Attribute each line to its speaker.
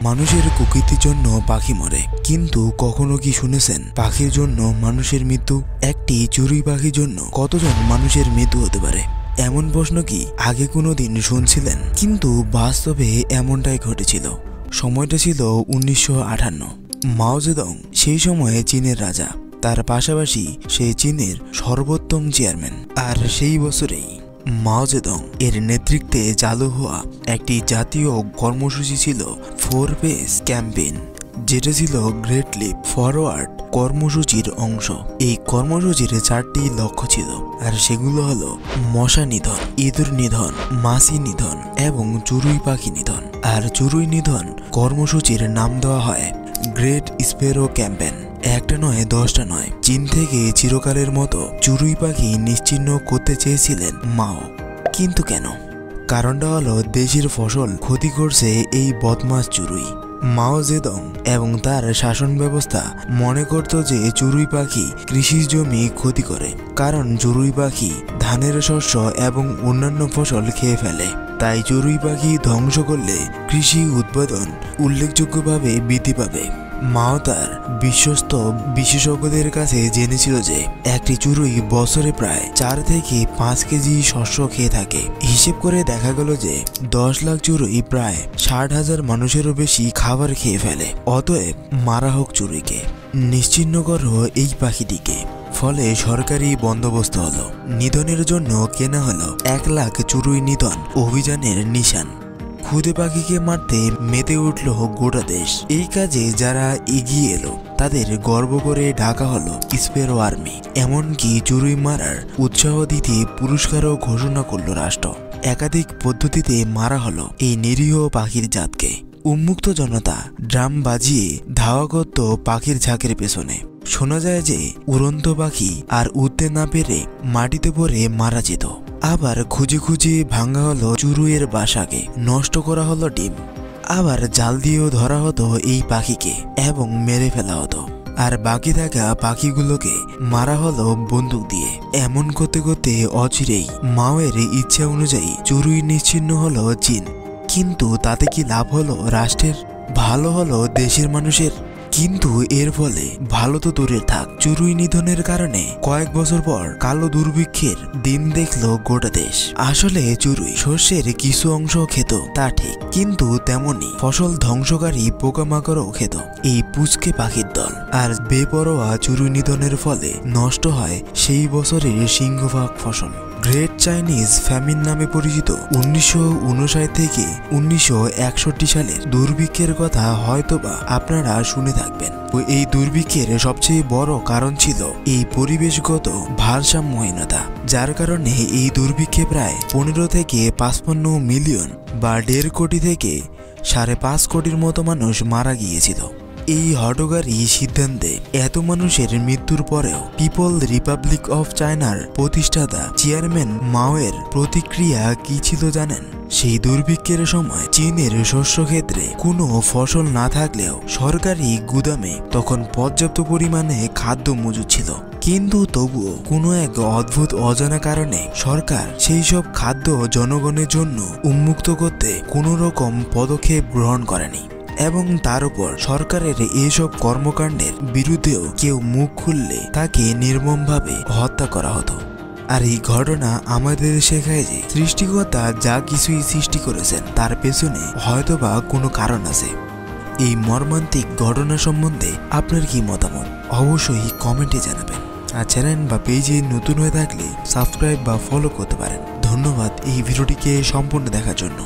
Speaker 1: মানুষের কুকীর্তির জন্য পাখি মরে, কিন্তু কখনো কি শুনেছেন পাখির জন্য মানুষের মৃত্যু? একটি চড়ুই পাখির জন্য কতজন মানুষের মৃত্যু হতে পারে? এমন প্রশ্ন কি আগে কোনো দিন শুনছিলেন? কিন্তু বাস্তবে এমনটাই ঘটেছিল। সময়টা ছিল 1958। মাও জেদং সেই সময়ে চীনের রাজা, তার পাশাপাশি সে চীনের সর্বোত্তম চেয়ারম্যান। আর সেই বছরেই মাও জেদং এর নেতৃত্বে চালু হওয়া একটি জাতীয় কর্মসূচি ছিল 4 পেজ ক্যাম্পেইন, যেটা ছিল গ্রেট লিপ ফরওয়ার্ড কর্মসূচির অংশ। এই কর্মসূচির 4টি লক্ষ্য ছিল, আর সেগুলো হলো মশা নিধন, ইঁদুর নিধন, মাছি নিধন এবং চড়ুই পাখি নিধন। আর চড়ুই নিধন কর্মসূচির নাম দেওয়া হয় গ্রেট স্পেরো ক্যাম্পেইন। একটা নয়, 10টা নয়, চীন থেকে চিরকালের মতো চড়ুই পাখি নিশ্চিহ্ন করতে চেয়েছিলেন মাও। কিন্তু কেন? কারণটা হলো দেশের ফসল ক্ষতি করছে এই বদমাশ চড়ুই। মাও জেদং এবং তার শাসন ব্যবস্থা মনে করত যে চড়ুই পাখি কৃষি জমি ক্ষতি করে, কারণ চড়ুই পাখি ধানের শস্য এবং অন্যান্য ফসল খেয়ে ফেলে। তাই চড়ুই পাখি ধ্বংস করলে কৃষি উৎপাদন উল্লেখযোগ্যভাবে বৃদ্ধি পাবে। মাও তার বিশ্বস্ত বিশেষজ্ঞদের কাছে জেনেছিল যে একটি চড়ুই বছরে প্রায় 4 থেকে 5 কেজি শস্য খেয়ে থাকে। হিসেব করে দেখা গেল যে 10 লাখ চড়ুই প্রায় 60,000 মানুষেরও বেশি খাবার খেয়ে ফেলে। অতএব মারা হোক চড়ুইকে, নিশ্চিহ্ন করো এই পাখিটিকে। ফলে সরকারি বন্দোবস্ত হলো, নিধনের জন্য কেনা হলো 1 লাখ চড়ুই নিধন অভিযানের নিশান। খুদে পাখিকে মারতে মেতে উঠল গোটা দেশ। এই কাজে যারা এগিয়ে এলো তাদের গর্ব করে ডাকা হলো স্পেরো আর্মি। এমনকি চড়ুই মারার উৎসাহ দিতে পুরস্কারও ঘোষণা করল রাষ্ট্র। একাধিক পদ্ধতিতে মারা হলো এই নিরীহ পাখির জাতকে। উন্মুক্ত জনতা ড্রাম বাজিয়ে ধাওয়া করত পাখির ঝাঁকের পেছনে। শোনা যায় যে উড়ন্ত পাখি আর উঠতে না পেরে মাটিতে পড়ে মারা যেত। আবার খুঁজে খুঁজে ভাঙা হলো চড়ুইয়ের বাসাকে, নষ্ট করা হলো ডিম। আবার জাল দিয়েও ধরা হতো এই পাখিকে এবং মেরে ফেলা হতো। আর বাকি থাকা পাখিগুলোকে মারা হলো বন্দুক দিয়ে। এমন করতে করতে অচিরেই মাওয়ের ইচ্ছা অনুযায়ী চড়ুই নিশ্চিহ্ন হলো চীন। কিন্তু তাতে কি লাভ হলো রাষ্ট্রের? ভালো হলো দেশের মানুষের? কিন্তু এর ফলে ভালো তো দূরের থাক, চড়ুই নিধনের কারণে কয়েক বছর পর কালো দুর্ভিক্ষের দিন দেখলো গোটা দেশ। আসলে চড়ুই শস্যের কিছু অংশ খেত তা ঠিক, কিন্তু তেমনি ফসল ধ্বংসকারী পোকামাকড়ও খেত এই পুচকে পাখির দল। আর বেপরোয়া চড়ুই নিধনের ফলে নষ্ট হয় সেই বছরের সিংহভাগ ফসল। গ্রেট চাইনিজ ফ্যামিন নামে পরিচিত 1959 থেকে 1961 সালের দুর্ভিক্ষের কথা হয়তোবা আপনারা শুনে থাকবেন। এই দুর্ভিক্ষের সবচেয়ে বড় কারণ ছিল এই পরিবেশগত ভারসাম্যহীনতা, যার কারণে এই দুর্ভিক্ষে প্রায় 15 থেকে 55 মিলিয়ন বা 1.5 কোটি থেকে 5.5 কোটির মতো মানুষ মারা গিয়েছিল। এই হঠকারী সিদ্ধান্তে এত মানুষের মৃত্যুর পরেও পিপল রিপাবলিক অফ চায়নার প্রতিষ্ঠাতা চেয়ারম্যান মাওয়ের প্রতিক্রিয়া কি ছিল জানেন? সেই দুর্ভিক্ষের সময় চীনের শস্য ক্ষেত্রে কোনো ফসল না থাকলেও সরকারি গুদামে তখন পর্যাপ্ত পরিমাণে খাদ্য মজুদ ছিল। কিন্তু তবুও কোনো এক অদ্ভুত অজানা কারণে সরকার সেই সব খাদ্য জনগণের জন্য উন্মুক্ত করতে কোনো রকম পদক্ষেপ গ্রহণ করেনি। এবং তার উপর সরকারের এসব কর্মকাণ্ডের বিরুদ্ধেও কেউ মুখ খুললে তাকে নির্মমভাবে হত্যা করা হতো। আর এই ঘটনা আমাদের শেখায় যে সৃষ্টিকর্তা যা কিছুই সৃষ্টি করেছেন তার পেছনে হয়তোবা কোনো কারণ আছে। এই মর্মান্তিক ঘটনা সম্বন্ধে আপনার কি মতামত অবশ্যই কমেন্টে জানাবেন। আর চ্যানেল বা পেজে নতুন হয়ে থাকলে সাবস্ক্রাইব বা ফলো করতে পারেন। ধন্যবাদ এই ভিডিওটিকে সম্পূর্ণ দেখার জন্য।